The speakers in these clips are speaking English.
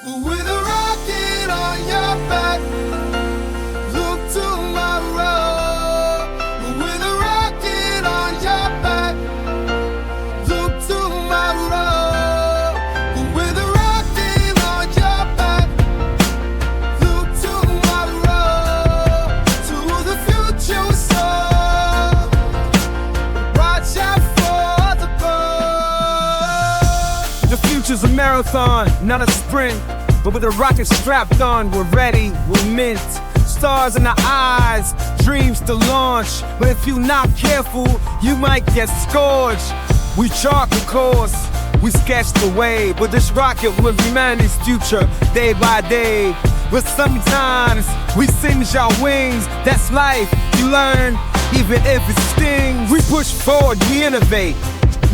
With a rocket on your back, look tomorrow. With a rocket on your back, look tomorrow. With a rocket on your back, look tomorrow. To the future we soar. Watch out for the bird. The future's a marathon, not a sprint. But with a rocket strapped on, we're ready, we're mint. Stars in our eyes, dreams to launch. But if you're not careful, you might get scorched. We chart the course, we sketch the way. But this rocket will be humanity's future, day by day. But sometimes we singe our wings. That's life, you learn, even if it stings. We push forward, we innovate.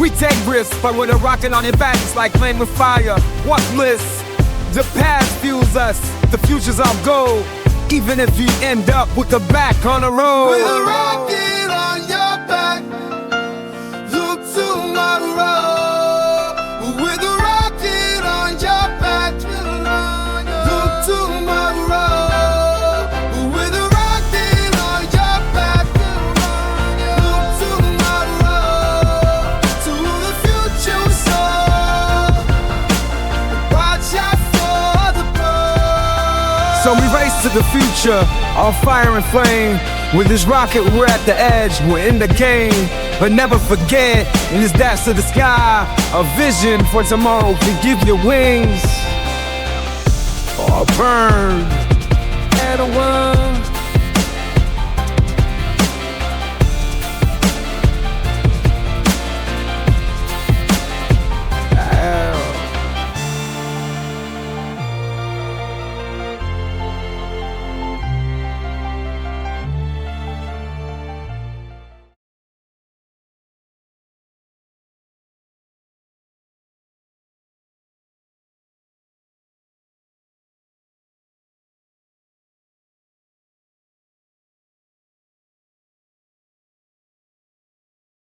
We take risks, but with a rocket on your back, it's like playing with fire. What bliss? The past fuels us, the future's our goal. Even if you end up with the back on the road. With a rocket on your back, look tomorrow. With a rocket on your back, look tomorrow. With a rocket on your back, look tomorrow. To the future we soar. Watch out for the bird. So we race to the future, all fire and flame. With this rocket, we're at the edge, we're in the game. But never forget, in this dash to the sky, a vision for tomorrow can give you wings or burn. And a world